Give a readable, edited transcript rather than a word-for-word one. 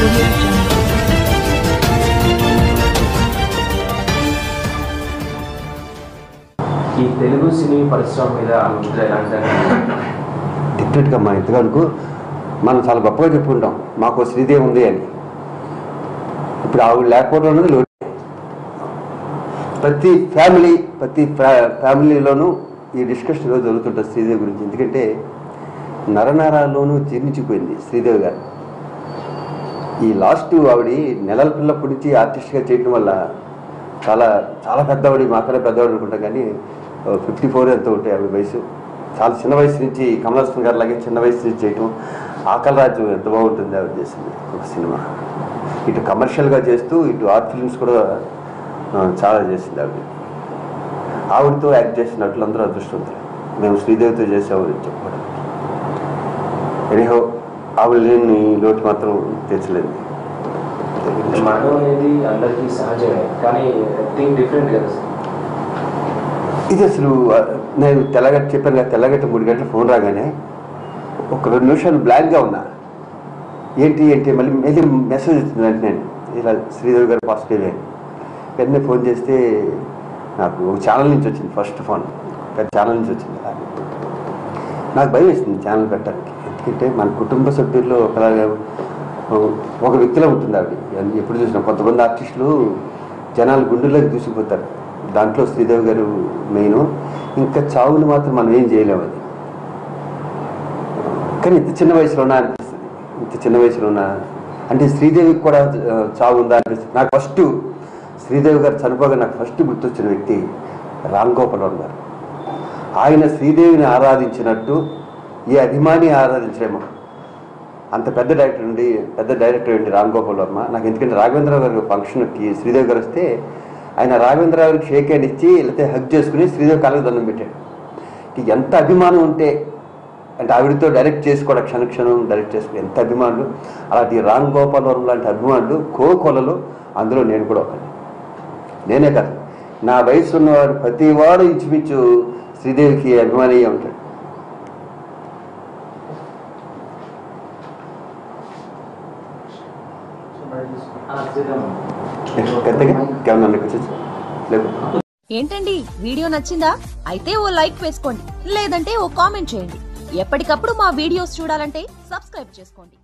audio jungle. ఈ తెలుగు సినీ పరిశ్రమ మీద ముద్ర ఎలాంటి డెఫినెట్గా మా ఇంతవరకు మనం చాలా గొప్పగా చెప్పుకుంటాం మాకు శ్రీదేవి ఉంది అని. ఇప్పుడు ఆవిడ లేకపోవడం అనేది లోటు. ప్రతి ఫ్యామిలీలోనూ ఈ డిస్కషన్ ఈరోజు జరుగుతుంటుంది శ్రీదేవి గురించి. ఎందుకంటే నరనరాల్లోనూ జీర్ణించిపోయింది శ్రీదేవి గారు. ఈ లాస్ట్ ఆవిడ నెలల పిల్లప్పటి నుంచి ఆర్టిస్ట్గా చేయడం వల్ల చాలా చాలా పెద్దవాడి, మాకనే పెద్దవాడు అనుకుంటాం, కానీ 54 ఎంతో ఉంటాయి ఆవిడ వయసు. చాలా చిన్న వయసు నుంచి కమల్ హాసన్ గారు లాగే చిన్న వయసు నుంచి చేయటం. ఆకలి రాజ్యం ఎంత బాగుంటుంది ఆవిడ చేసింది ఒక సినిమా. ఇటు కమర్షియల్గా చేస్తూ ఇటు ఆర్ట్ ఫిల్మ్స్ కూడా చాలా చేసింది ఆవిడ. ఆవిడతో యాక్ట్ చేసిన నటులందరూ అదృష్టవంతులు. మేము శ్రీదేవితో చేసామని చెప్పుకోవడం. ఎనీహో ఆవిడ లేని లోటు మాత్రం తెచ్చలేదు. మరణం అనేది అందరికీ సహజమే, కానీ థింగ్ డిఫరెంట్ కదా సార్. ఇది అసలు నేను తెల్లగట్ట చెప్పాను కదా, తెల్లగట్ట 3 గంటల ఫోన్ రాగానే ఒక 2 నిమిషాలు బ్లాక్గా ఉన్నా. ఏంటి మళ్ళీ మెసేజ్ వచ్చింది వెంటనే, ఇలా శ్రీదేవి గారు పాజిటివ్ అని. వెంటనే ఫోన్ చేస్తే నాకు ఒక ఛానల్ నుంచి వచ్చింది, ఫస్ట్ ఫోన్ పెద్ద ఛానల్ నుంచి వచ్చింది. నాకు భయం వేసింది ఛానల్ పెట్టడానికి. ఎందుకంటే మన కుటుంబ సభ్యుల్లో ఒక వ్యక్తిలో ఉంటుంది ఆవిడ. ఎప్పుడు చూసినా కొంతమంది ఆర్టిస్టులు జనాలు గుండెల్లోకి దూసిపోతారు, దాంట్లో శ్రీదేవి గారు మెయిన్. ఇంకా చావుని మాత్రం మనం ఏం చేయలేము. అది కానీ ఇంత చిన్న వయసులోనా అనిపిస్తుంది. ఇంత చిన్న వయసులోనా అంటే శ్రీదేవికి కూడా చావు ఉందా అనిపిస్తుంది. నాకు ఫస్ట్ శ్రీదేవి గారు చనిపోగా నాకు ఫస్ట్ గుర్తొచ్చిన వ్యక్తి రామ్ గోపాల్ వర్మ గారు. ఆయన శ్రీదేవిని ఆరాధించినట్టు ఏ అభిమాని ఆరాధించలేమో అంత పెద్ద డైరెక్టర్ అండి రామ్ గోపాల్ వర్మ. నాకు ఎందుకంటే రాఘవేంద్రరావు గారి ఫంక్షన్కి శ్రీదేవి గారు వస్తే ఆయన రాఘవేంద్రరావు గారికి షేక్ హ్యాండ్ ఇచ్చి లేకపోతే హగ్ చేసుకుని శ్రీదేవి కాళ్ళకి దండం పెట్టాడు. ఎంత అభిమానం ఉంటే అంటే ఆవిడతో డైరెక్ట్ చేసుకోవడం, క్షణక్షణం డైరెక్ట్ చేసుకుని ఎంత అభిమానులు. అలాంటి రామ్ గోపాల్ వర్మ లాంటి అభిమానులు కోకొలలు, అందులో నేను కూడా ఒకటి. నేనే కాదు, నా వయసు ఉన్నవాడు ప్రతి వాడు ఇంచుమించు శ్రీదేవికి అభిమాని ఉంటాడు. ఏంటండి వీడియో నచ్చిందా? అయితే ఓ లైక్ వేసుకోండి, లేదంటే ఓ కామెంట్ చేయండి. ఎప్పటికప్పుడు మా వీడియోస్ చూడాలంటే సబ్స్క్రైబ్ చేసుకోండి.